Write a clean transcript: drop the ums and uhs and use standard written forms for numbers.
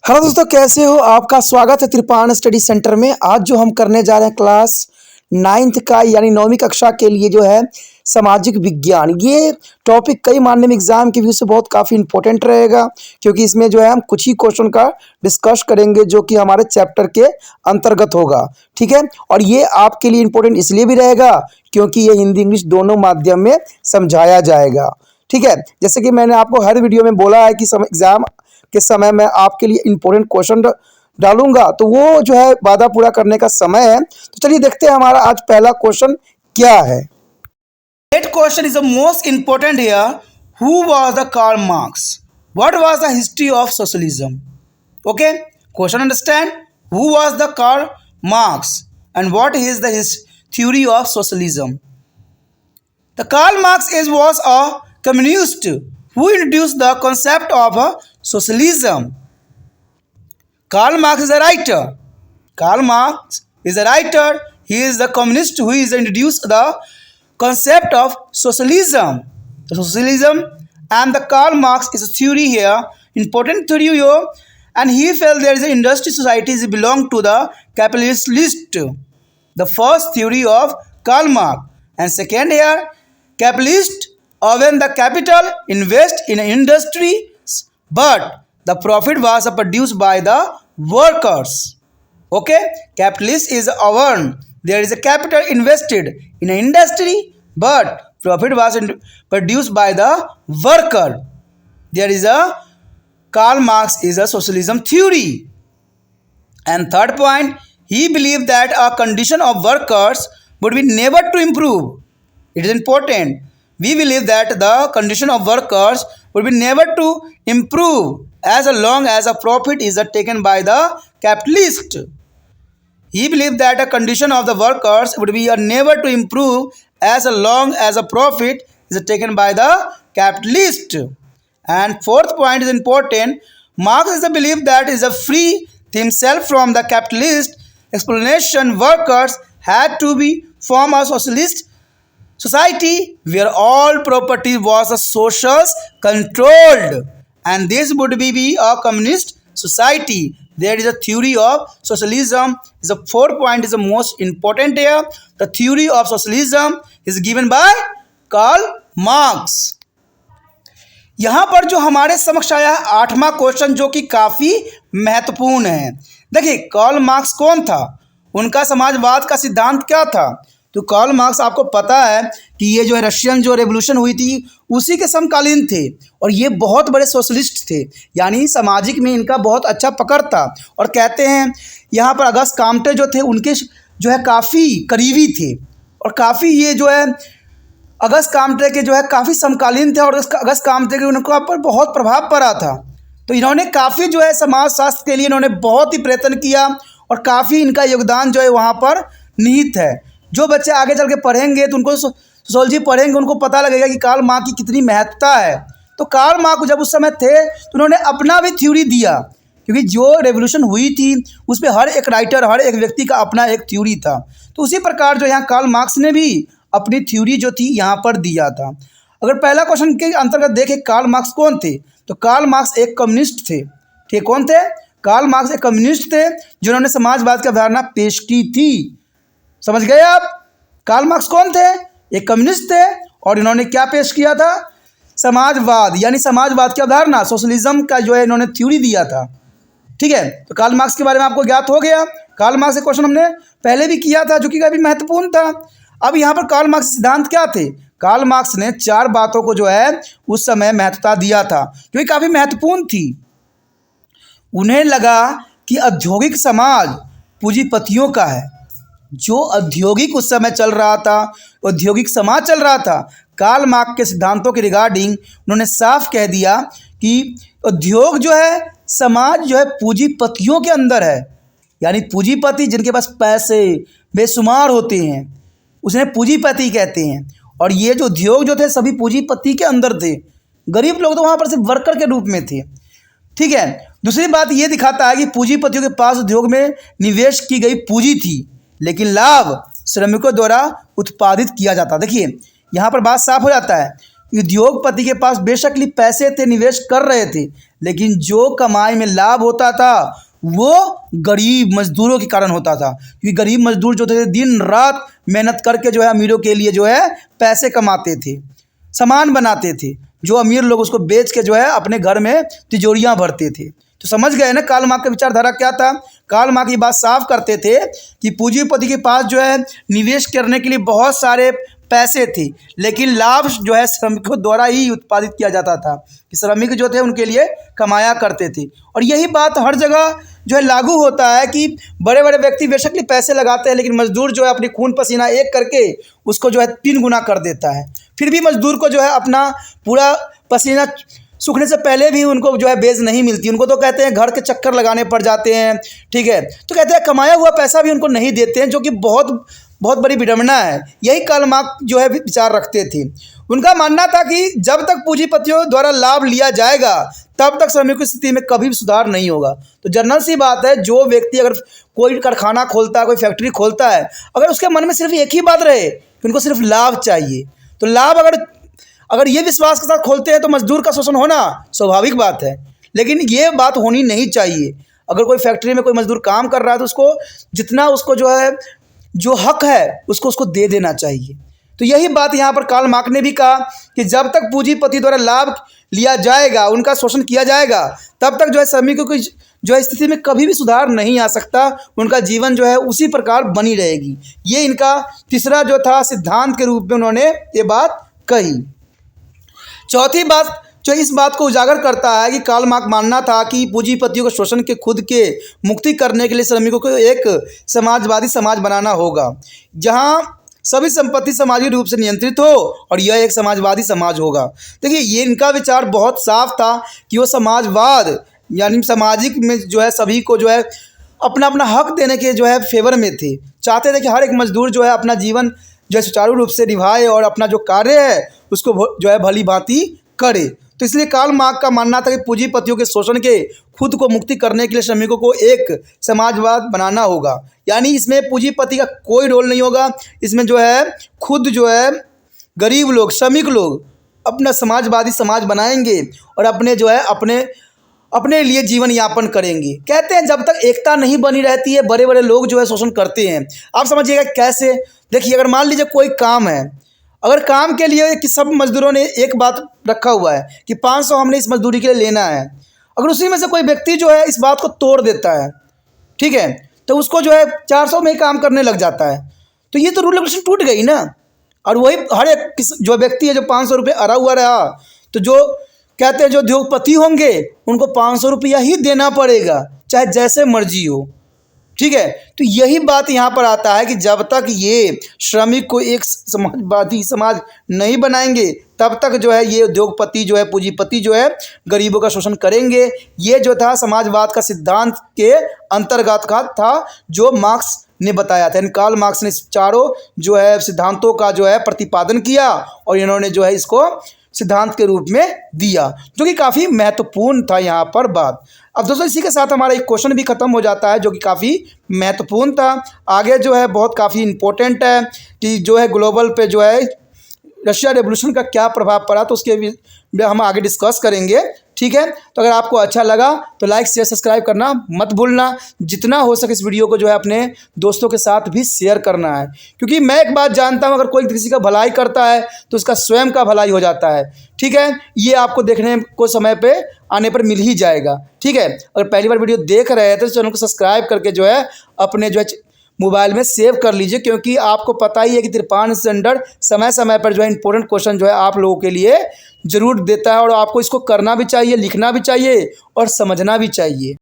Hello दोस्तों, कैसे हो? आपका स्वागत है त्रिपाण स्टडी सेंटर में। आज जो हम करने जा रहे हैं क्लास 9th का यानी 9वीं कक्षा के लिए जो है सामाजिक विज्ञान। ये टॉपिक कई मानने में एग्जाम के व्यू से बहुत काफ़ी इंपॉर्टेंट रहेगा, क्योंकि इसमें जो है हम कुछ ही क्वेश्चन का डिस्कस करेंगे जो कि हमारे चैप्टर के अंतर्गत होगा। ठीक है, और ये आपके लिए इम्पोर्टेंट इसलिए भी रहेगा क्योंकि ये हिंदी इंग्लिश दोनों माध्यम में समझाया जाएगा। ठीक है, जैसे कि मैंने आपको हर वीडियो में बोला है कि एग्जाम के समय मैं आपके लिए इंपॉर्टेंट क्वेश्चन डालूंगा, तो वो जो है वादा पूरा करने का समय है। तो चलिए देखते हैं हमारा आज पहला क्वेश्चन क्या है। That question is the most important here. Who was the Karl Marx? What was the history of socialism? Okay, question understand? Who was the Karl Marx and what is the his theory of socialism? The Karl Marx was a communist who introduced the concept of socialism. Karl Marx is a writer. Karl Marx is a writer. He is the communist who is introduced the concept of socialism. The socialism and the Karl Marx is a theory here, important theory here, and he felt there is an industry societies belong to the capitalist. The first theory of Karl Marx, and second here, capitalist when the capital invest in industry, but the profit was produced by the workers. Okay, capitalist is when there is a capital invested in an industry, but profit was produced by the worker. There is a Karl Marx is a socialism theory. And third point, he believed that a condition of workers would be never to improve. It is important. We believe that the condition of workers would be never to improve as long as a profit is taken by the capitalist. He believed that a condition of the workers would be never to improve as long as a profit is taken by the capitalist. And fourth point is important. Marx is the belief that is a free himself from the capitalist exploitation. Workers had to be form a socialist society where all property was a social controlled, and this would be a communist society. There is a theory of socialism. Is the fourth point is the most important here. The theory of socialism is given by Karl Marx. यहाँ पर जो हमारे समक्ष आया है 8वां question, जो कि काफ़ी महत्वपूर्ण है। देखिए, कार्ल मार्क्स कौन था, उनका समाजवाद का सिद्धांत क्या था। तो कार्ल मार्क्स आपको पता है कि ये जो है रशियन जो रेवोल्यूशन हुई थी उसी के समकालीन थे, और ये बहुत बड़े सोशलिस्ट थे, यानी सामाजिक में इनका बहुत अच्छा पकड़ था। और कहते हैं यहाँ पर अगस्त काम्टे जो थे उनके जो है काफ़ी करीबी थे, और काफ़ी ये जो है अगस्त काम्टे के जो है काफ़ी समकालीन थे, और अगस्त काम्टे के उनके ऊपर बहुत प्रभाव पड़ा था। तो इन्होंने काफ़ी जो है समाज शास्त्र के लिए इन्होंने बहुत ही प्रयत्न किया, और काफ़ी इनका योगदान जो है वहाँ पर निहित है। जो बच्चे आगे चल के पढ़ेंगे तो उनको सोशियोलॉजी पढ़ेंगे, उनको पता लगेगा कि कार्ल मार्क्स की कितनी महत्ता है। तो कार्ल मार्क्स जब उस समय थे तो उन्होंने अपना भी थ्योरी दिया, क्योंकि जो रेवोल्यूशन हुई थी उस पर हर एक राइटर हर एक व्यक्ति का अपना एक थ्योरी था। तो उसी प्रकार जो यहाँ कार्ल मार्क्स ने भी अपनी थ्योरी जो थी यहाँ पर दिया था। अगर पहला क्वेश्चन के अंतर्गत देखें कार्ल मार्क्स कौन थे, तो कार्ल मार्क्स एक कम्युनिस्ट थे। ठीक, कौन थे? कार्ल मार्क्स एक कम्युनिस्ट थे जिन्होंने समाजवाद की अवधारणा पेश की थी। समझ गए आप? कार्ल मार्क्स कौन थे? एक कम्युनिस्ट थे, और इन्होंने क्या पेश किया था? समाजवाद, यानी समाजवाद की अवधारणा, सोशलिज्म का जो है इन्होंने थ्योरी दिया था। ठीक है, तो कार्ल मार्क्स के बारे में आपको ज्ञात हो गया। कार्ल मार्क्स से क्वेश्चन हमने पहले भी किया था, जो कि काफ़ी महत्वपूर्ण था। अब यहाँ पर कार्ल मार्क्स सिद्धांत क्या थे? कार्ल मार्क्स ने 4 बातों को जो है उस समय महत्वता दिया था, जो कि काफ़ी महत्वपूर्ण थी। उन्हें लगा कि औद्योगिक समाज पूंजीपतियों का है। जो औद्योगिक उस समय चल रहा था, औद्योगिक समाज चल रहा था, कार्ल मार्क्स के सिद्धांतों के रिगार्डिंग उन्होंने साफ कह दिया कि उद्योग जो है समाज जो है पूंजीपतियों के अंदर है, यानी पूंजीपति जिनके पास पैसे बेशुमार होते हैं उसने पूंजीपति कहते हैं। और ये जो उद्योग जो थे सभी पूंजीपति के अंदर थे, गरीब लोग तो वहाँ पर सिर्फ वर्कर के रूप में थे। ठीक है, दूसरी बात ये दिखाता है कि पूंजीपतियों के पास उद्योग में निवेश की गई पूंजी थी, लेकिन लाभ श्रमिकों द्वारा उत्पादित किया जाता। देखिए, यहाँ पर बात साफ हो जाता है, उद्योगपति के पास बेशक पैसे थे, निवेश कर रहे थे, लेकिन जो कमाई में लाभ होता था वो गरीब मजदूरों के कारण होता था, क्योंकि गरीब मजदूर जो थे दिन रात मेहनत करके जो है अमीरों के लिए जो है पैसे कमाते थे, सामान बनाते थे, जो अमीर लोग उसको बेच के जो है अपने घर में तिजोरियां भरते थे। तो समझ गए ना कार्ल मार्क्स का विचारधारा क्या था। कार्ल मार्क्स ये बात साफ करते थे कि पूंजीपति के पास जो है निवेश करने के लिए बहुत सारे पैसे थे, लेकिन लाभ जो है श्रमिकों द्वारा ही उत्पादित किया जाता था, कि श्रमिक जो थे उनके लिए कमाया करते थे। और यही बात हर जगह जो है लागू होता है कि बड़े बड़े व्यक्ति बेशक पैसे लगाते हैं, लेकिन मजदूर जो है अपनी खून पसीना एक करके उसको जो है 3 गुना कर देता है। फिर भी मजदूर को जो है अपना पूरा पसीना सूखने से पहले भी उनको जो है बेच नहीं मिलती, उनको तो कहते हैं घर के चक्कर लगाने पड़ जाते हैं, ठीक है। तो कहते हैं कमाया हुआ पैसा भी उनको नहीं देते हैं, जो कि बहुत बहुत बड़ी विडंबना है। यही कार्ल मार्क्स जो है विचार रखते थे। उनका मानना था कि जब तक पूंजीपतियों द्वारा लाभ लिया जाएगा तब तक श्रमिकों की स्थिति में कभी भी सुधार नहीं होगा। तो जनरल सी बात है, जो व्यक्ति अगर कोई कारखाना खोलता है, कोई फैक्ट्री खोलता है, अगर उसके मन में सिर्फ एक ही बात रहे कि उनको सिर्फ लाभ चाहिए, तो लाभ अगर ये विश्वास के साथ खोलते हैं तो मजदूर का शोषण होना स्वाभाविक बात है। लेकिन ये बात होनी नहीं चाहिए। अगर कोई फैक्ट्री में कोई मजदूर काम कर रहा है तो उसको जितना उसको जो है जो हक है उसको दे देना चाहिए। तो यही बात यहाँ पर कार्ल मार्क्स ने भी कहा कि जब तक पूंजीपति द्वारा लाभ लिया जाएगा, उनका शोषण किया जाएगा, तब तक जो है श्रमिकों की जो है स्थिति में कभी भी सुधार नहीं आ सकता, उनका जीवन जो है उसी प्रकार बनी रहेगी। ये इनका तीसरा जो था सिद्धांत के रूप में उन्होंने ये बात कही। चौथी बात जो इस बात को उजागर करता है कि कार्ल मार्क्स मानना था कि पूंजीपतियों को शोषण के खुद के मुक्ति करने के लिए श्रमिकों को एक समाजवादी समाज बनाना होगा, जहां सभी संपत्ति सामाजिक रूप से नियंत्रित हो, और यह एक समाजवादी समाज होगा। देखिए ये इनका विचार बहुत साफ था कि वो समाजवाद यानी सामाजिक में जो है सभी को जो है अपना अपना हक देने के जो है फेवर में थे। चाहते थे कि हर एक मजदूर जो है अपना जीवन जो है सुचारू रूप से निभाए और अपना जो कार्य है उसको जो है भली भांति करे। तो इसलिए कार्ल मार्क्स का मानना था कि पूंजीपतियों के शोषण के खुद को मुक्ति करने के लिए श्रमिकों को एक समाजवाद बनाना होगा। यानी इसमें पूंजीपति का कोई रोल नहीं होगा, इसमें जो है खुद जो है गरीब लोग, श्रमिक लोग अपना समाजवादी समाज बनाएंगे और अपने जो है अपने लिए जीवन यापन करेंगे। कहते हैं जब तक एकता नहीं बनी रहती है, बड़े बड़े लोग जो है शोषण करते हैं। आप समझिएगा कैसे। देखिए अगर मान लीजिए कोई काम है, अगर काम के लिए कि सब मजदूरों ने एक बात रखा हुआ है कि 500 हमने इस मजदूरी के लिए लेना है, अगर उसी में से कोई व्यक्ति जो है इस बात को तोड़ देता है, ठीक है, तो उसको जो है 400 में ही काम करने लग जाता है, तो ये तो रूल रेगुलेशन टूट गई ना। और वही हर एक जो व्यक्ति है जो 500 रुपये अड़ा हुआ रहा, तो जो कहते हैं जो उद्योगपति होंगे उनको 500 रुपया ही देना पड़ेगा, चाहे जैसे मर्जी हो, ठीक है। तो यही बात यहाँ पर आता है कि जब तक ये श्रमिक को एक समाजवादी समाज नहीं बनाएंगे तब तक जो है ये उद्योगपति जो है पूंजीपति जो है गरीबों का शोषण करेंगे। ये जो था समाजवाद का सिद्धांत के अंतर्गत का था जो मार्क्स ने बताया था। कार्ल मार्क्स ने चारों जो है सिद्धांतों का जो है प्रतिपादन किया और इन्होंने जो है इसको सिद्धांत के रूप में दिया, जो कि काफ़ी महत्वपूर्ण था यहाँ पर बात। अब दोस्तों इसी के साथ हमारा एक क्वेश्चन भी खत्म हो जाता है जो कि काफ़ी महत्वपूर्ण था। आगे जो है बहुत काफ़ी इम्पोर्टेंट है कि जो है ग्लोबल पे जो है रशिया रेवोल्यूशन का क्या प्रभाव पड़ा, तो उसके भी हम आगे डिस्कस करेंगे, ठीक है। तो अगर आपको अच्छा लगा तो लाइक शेयर सब्सक्राइब करना मत भूलना। जितना हो सके इस वीडियो को जो है अपने दोस्तों के साथ भी शेयर करना है, क्योंकि मैं एक बात जानता हूं अगर कोई किसी का भलाई करता है तो उसका स्वयं का भलाई हो जाता है, ठीक है। ये आपको देखने को समय पे आने पर मिल ही जाएगा, ठीक है। अगर पहली बार वीडियो देख रहे हैं तो चैनल को सब्सक्राइब करके जो है अपने जो है मोबाइल में सेव कर लीजिए, क्योंकि आपको पता ही है कि तिरपान स्टैंडर्ड समय समय पर जो है इंपॉर्टेंट क्वेश्चन जो है आप लोगों के लिए ज़रूर देता है, और आपको इसको करना भी चाहिए, लिखना भी चाहिए और समझना भी चाहिए।